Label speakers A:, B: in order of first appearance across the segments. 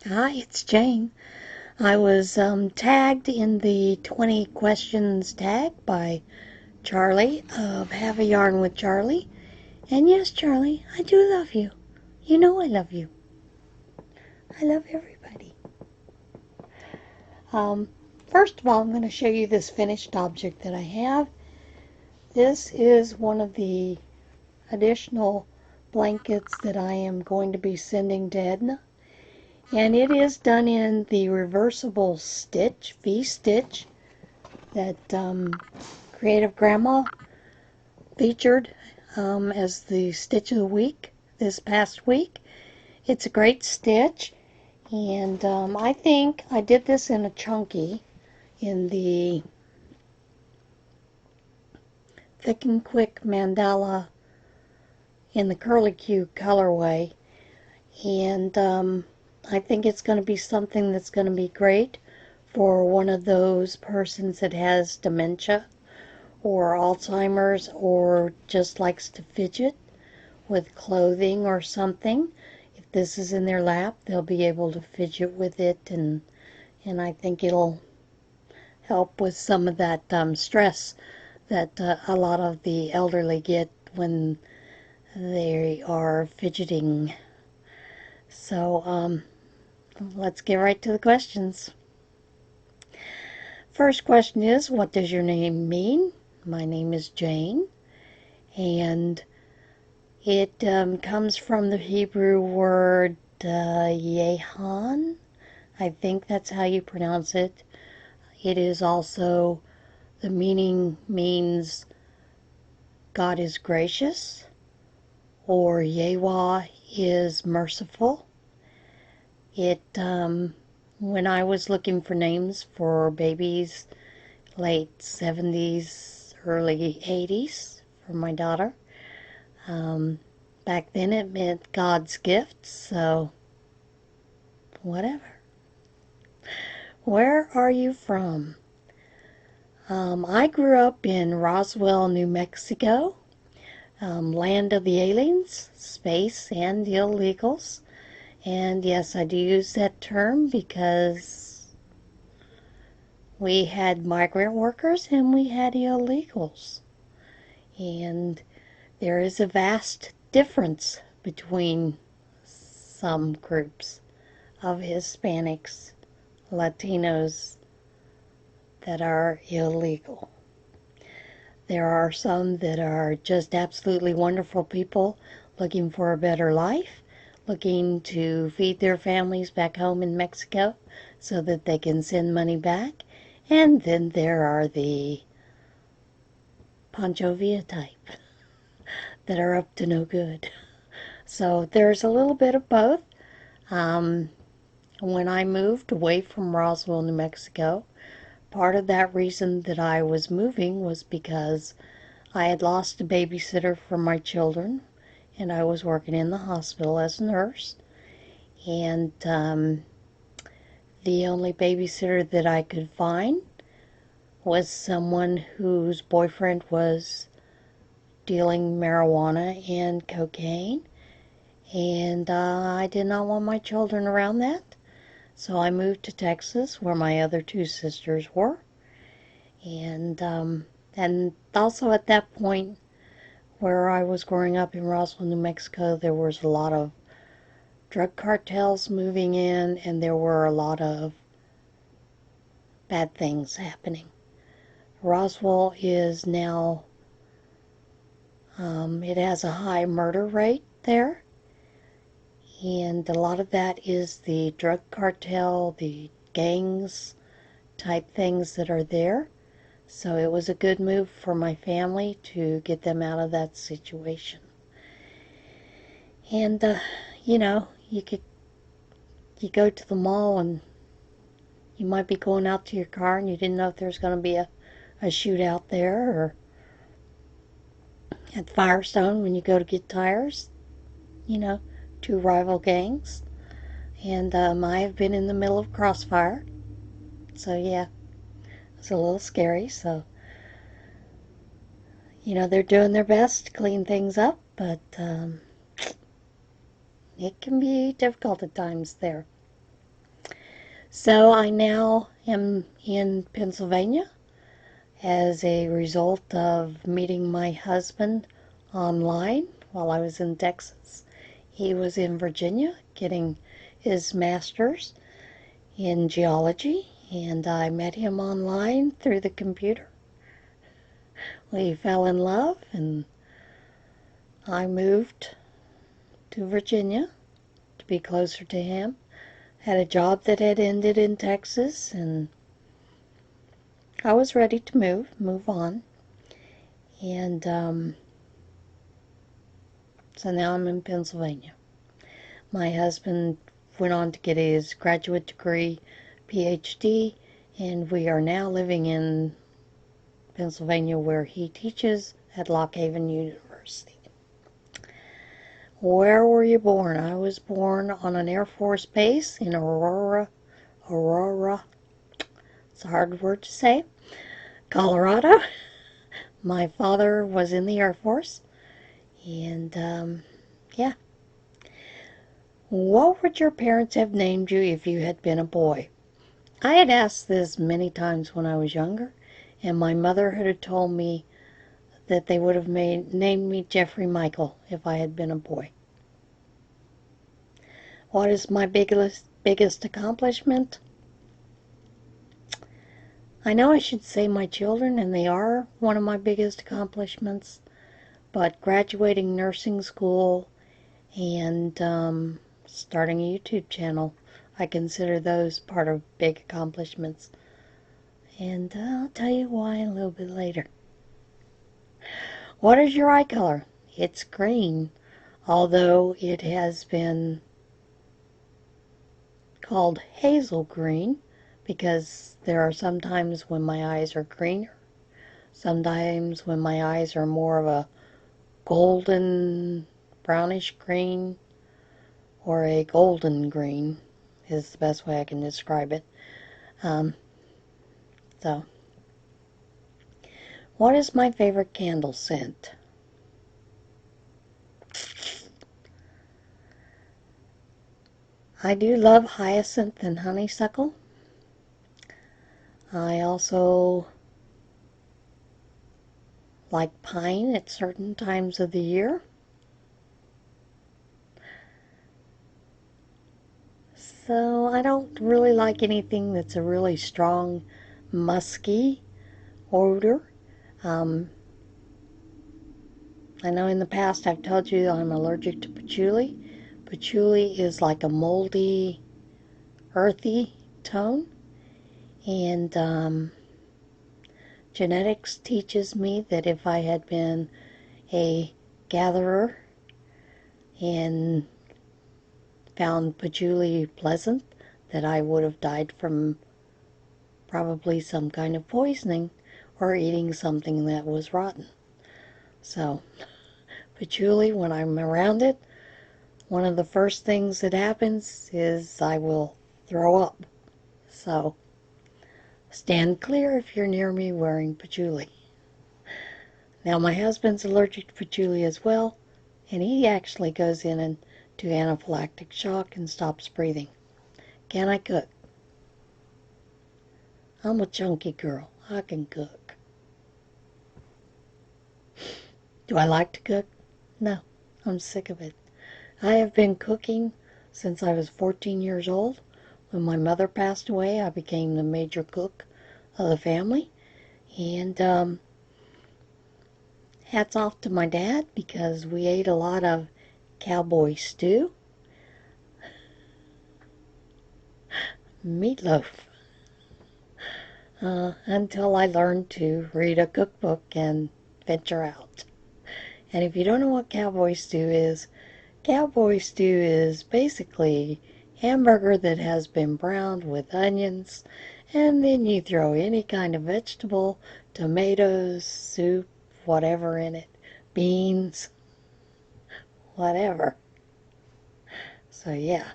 A: Hi, it's Jane. I was tagged in the 20 questions tag by Charlie of Have a Yarn with Charlie. And yes, Charlie, I do love you. You know I love you. I love everybody. First of all, I'm going to show you this finished object that I have. This is one of the additional blankets that I am going to be sending to Edna. And it is done in the reversible stitch, V-stitch, that Creative Grandma featured as the stitch of the week this past week. It's a great stitch, and I think I did this in a chunky in the Thick and Quick Mandala in the Curly Q colorway, and I think it's going to be something that's going to be great for one of those persons that has dementia or Alzheimer's or just likes to fidget with clothing or something. If this is in their lap, they'll be able to fidget with it, and I think it'll help with some of that stress that a lot of the elderly get when they are fidgeting. So let's get right to the questions. First question is, what does your name mean? My name is Jane, and it comes from the Hebrew word Yehan. I think that's how you pronounce it. It is also, the meaning means God is gracious, or Yahweh is merciful. When I was looking for names for babies, late 70s, early 80s, for my daughter, back then it meant God's gift, so whatever. Where are you from? I grew up in Roswell, New Mexico, land of the aliens, space, and the illegals. And yes, I do use that term because we had migrant workers and we had illegals. And there is a vast difference between some groups of Hispanics, Latinos that are illegal. There are some that are just absolutely wonderful people looking for a better life, looking to feed their families back home in Mexico so that they can send money back. And then there are the Pancho Villa type that are up to no good. So there's a little bit of both. When I moved away from Roswell, New Mexico, part of that reason that I was moving was because I had lost a babysitter for my children, and I was working in the hospital as a nurse. And the only babysitter that I could find was someone whose boyfriend was dealing marijuana and cocaine, and I did not want my children around that. So I moved to Texas, where my other two sisters were, and also at that point, where I was growing up in Roswell, New Mexico, there was a lot of drug cartels moving in, and there were a lot of bad things happening. Roswell is now, it has a high murder rate there, and a lot of that is the drug cartel, the gangs type things that are there. So it was a good move for my family to get them out of that situation. And you know, you go to the mall and you might be going out to your car and you didn't know if there's going to be a shootout there, or at Firestone when you go to get tires, you know, two rival gangs. And I have been in the middle of crossfire, so yeah, it's a little scary. So, you know, they're doing their best to clean things up, but it can be difficult at times there. So I now am in Pennsylvania as a result of meeting my husband online while I was in Texas. He was in Virginia getting his master's in geology, and I met him online through the computer. We fell in love, and I moved to Virginia to be closer to him. Had a job that had ended in Texas, and I was ready to move on. And so now I'm in Pennsylvania. My husband went on to get his graduate degree, PhD, and we are now living in Pennsylvania where he teaches at Lock Haven University. Where were you born? I was born on an Air Force base in Aurora, it's a hard word to say, Colorado. My father was in the Air Force, and yeah. What would your parents have named you if you had been a boy? I had asked this many times when I was younger, and my mother had told me that they would have named me Jeffrey Michael if I had been a boy. What is my biggest accomplishment? I know I should say my children, and they are one of my biggest accomplishments, but graduating nursing school and starting a YouTube channel, I consider those part of big accomplishments. And I'll tell you why a little bit later. What is your eye color? It's green, although it has been called hazel green because there are some times when my eyes are greener, sometimes when my eyes are more of a golden brownish green, or a golden green is the best way I can describe it. So, what is my favorite candle scent? I do love hyacinth and honeysuckle. I also like pine at certain times of the year. So I don't really like anything that's a really strong musky odor. I know in the past I've told you I'm allergic to patchouli. Patchouli is like a moldy, earthy tone, and genetics teaches me that if I had been a gatherer and found patchouli pleasant, that I would have died from probably some kind of poisoning or eating something that was rotten. So, patchouli, when I'm around it, one of the first things that happens is I will throw up. So, stand clear if you're near me wearing patchouli. Now, my husband's allergic to patchouli as well, and he actually goes in and to anaphylactic shock and stops breathing. Can I cook? I'm a chunky girl. I can cook. Do I like to cook? No, I'm sick of it. I have been cooking since I was 14 years old. When my mother passed away, I became the major cook of the family. And hats off to my dad because we ate a lot of cowboy stew, meatloaf, until I learned to read a cookbook and venture out. And if you don't know what cowboy stew is basically hamburger that has been browned with onions, and then you throw any kind of vegetable, tomatoes, soup, whatever in it, beans, whatever. So yeah.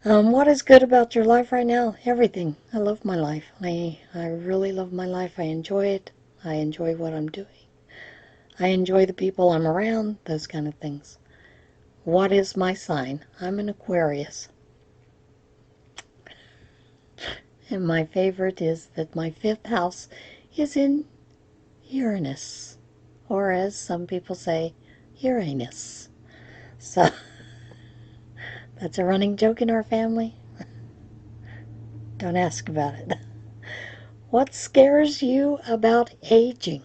A: What is good about your life right now? Everything. I love my life. I really love my life. I enjoy it. I enjoy what I'm doing. I enjoy the people I'm around, those kind of things. What is my sign? I'm an Aquarius. And my favorite is that my fifth house is in Uranus, or as some people say, Uranus. So that's a running joke in our family. Don't ask about it. What scares you about aging?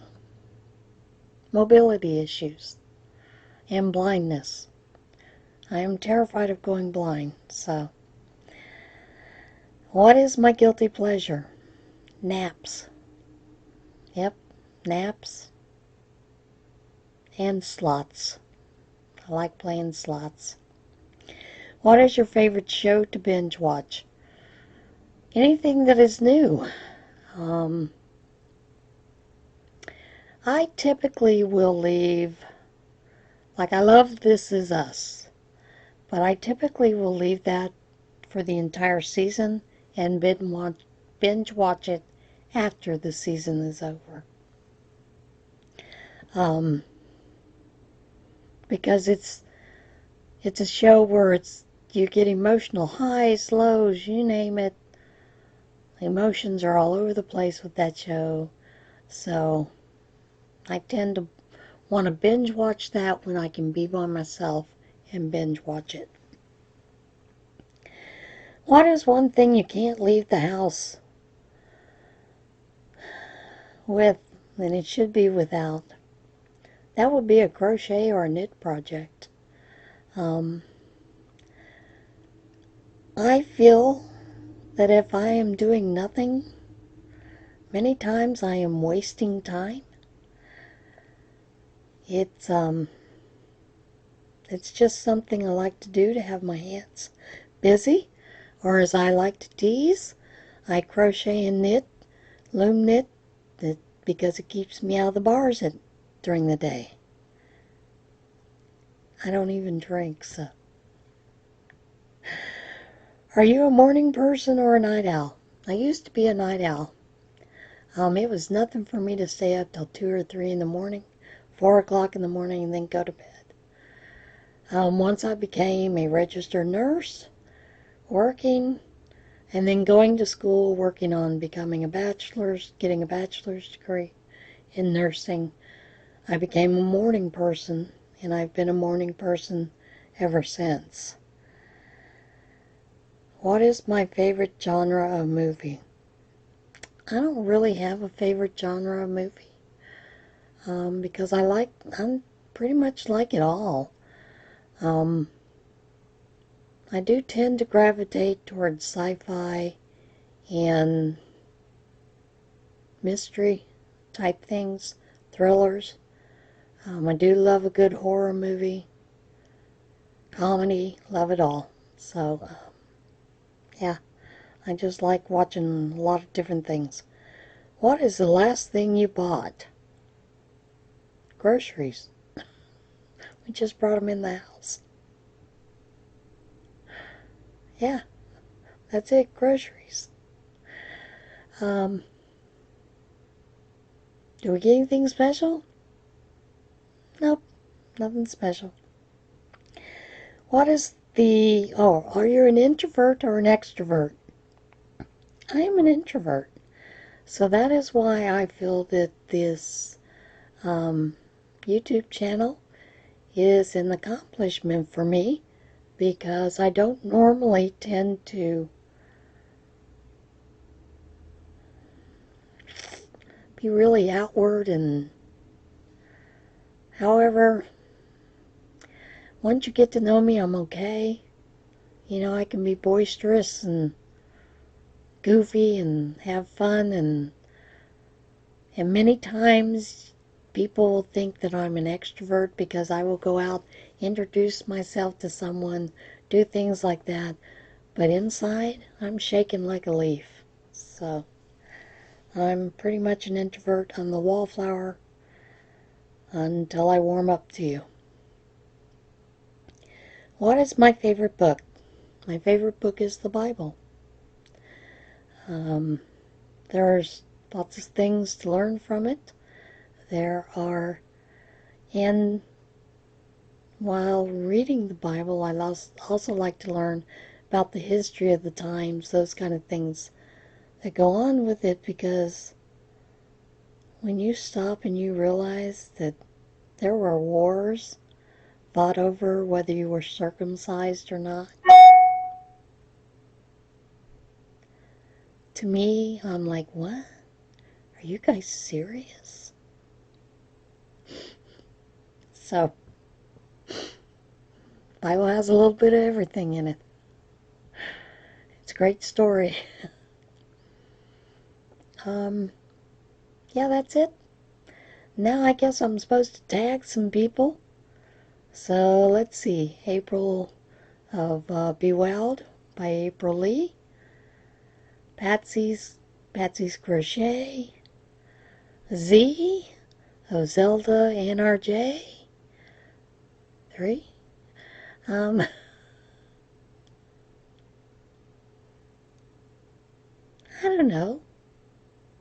A: Mobility issues and blindness. I am terrified of going blind, so. What is my guilty pleasure? Naps. Yep, naps and slots. I like playing slots. What is your favorite show to binge watch? Anything that is new. I typically will leave, like I love This Is Us, but I typically will leave that for the entire season and binge watch it after the season is over. Because it's a show where you get emotional highs, lows, you name it. Emotions are all over the place with that show. So I tend to want to binge watch that when I can be by myself and binge watch it. What is one thing you can't leave the house with, and it should be without? That would be a crochet or a knit project. I feel that if I am doing nothing, many times I am wasting time. It's just something I like to do, to have my hands busy, or as I like to tease, I crochet and knit, loom knit, because it keeps me out of the bars during the day. I don't even drink, so. Are you a morning person or a night owl? I used to be a night owl. It was nothing for me to stay up till 2 or 3 in the morning, 4 o'clock in the morning, and then go to bed. Once I became a registered nurse, working, and then going to school, working on becoming getting a bachelor's degree in nursing, I became a morning person, and I've been a morning person ever since. What is my favorite genre of movie? I don't really have a favorite genre of movie, because I pretty much like it all. I do tend to gravitate towards sci-fi and mystery type things, thrillers. I do love a good horror movie, comedy, love it all. So, yeah, I just like watching a lot of different things. What is the last thing you bought? Groceries. We just brought them in the house. Yeah, that's it, groceries. Do we get anything special? Nope, nothing special. What is are you an introvert or an extrovert? I am an introvert. So that is why I feel that this YouTube channel is an accomplishment for me, because I don't normally tend to be really outward, and however, once you get to know me, I'm okay. You know, I can be boisterous and goofy and have fun, and many times people will think that I'm an extrovert because I will go out, introduce myself to someone, do things like that, but inside I'm shaking like a leaf. So I'm pretty much an introvert. I'm the wallflower until I warm up to you. What is my favorite book? My favorite book is the Bible. There's lots of things to learn from it. And while reading the Bible, I also like to learn about the history of the times, those kind of things that go on with it, because when you stop and you realize that there were wars fought over whether you were circumcised or not, to me, I'm like, what? Are you guys serious? So, Bible has a little bit of everything in it. It's a great story. Yeah, that's it. Now I guess I'm supposed to tag some people. So let's see. April of Be Wild by April Lee. Patsy's Crochet. Z of Zelda NRJ. 3. I don't know.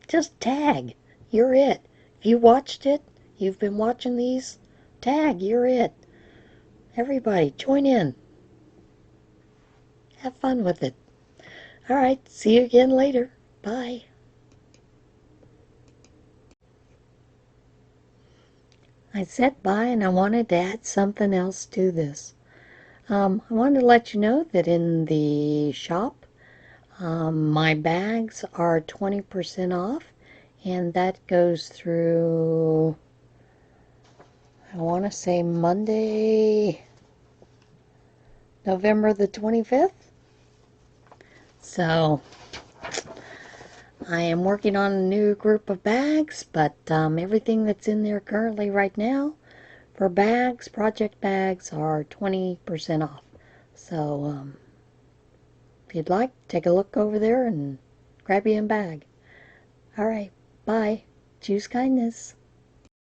A: Just tag. You're it. If you watched it, you've been watching these, tag. You're it. Everybody, join in. Have fun with it. All right, see you again later. Bye. I said bye, and I wanted to add something else to this. I wanted to let you know that in the shop, my bags are 20% off, and that goes through, I want to say Monday, November the 25th. So I am working on a new group of bags, but everything that's in there currently right now for bags, project bags, are 20% off. So if you'd like, take a look over there and grab you a bag. All right, bye. Choose kindness.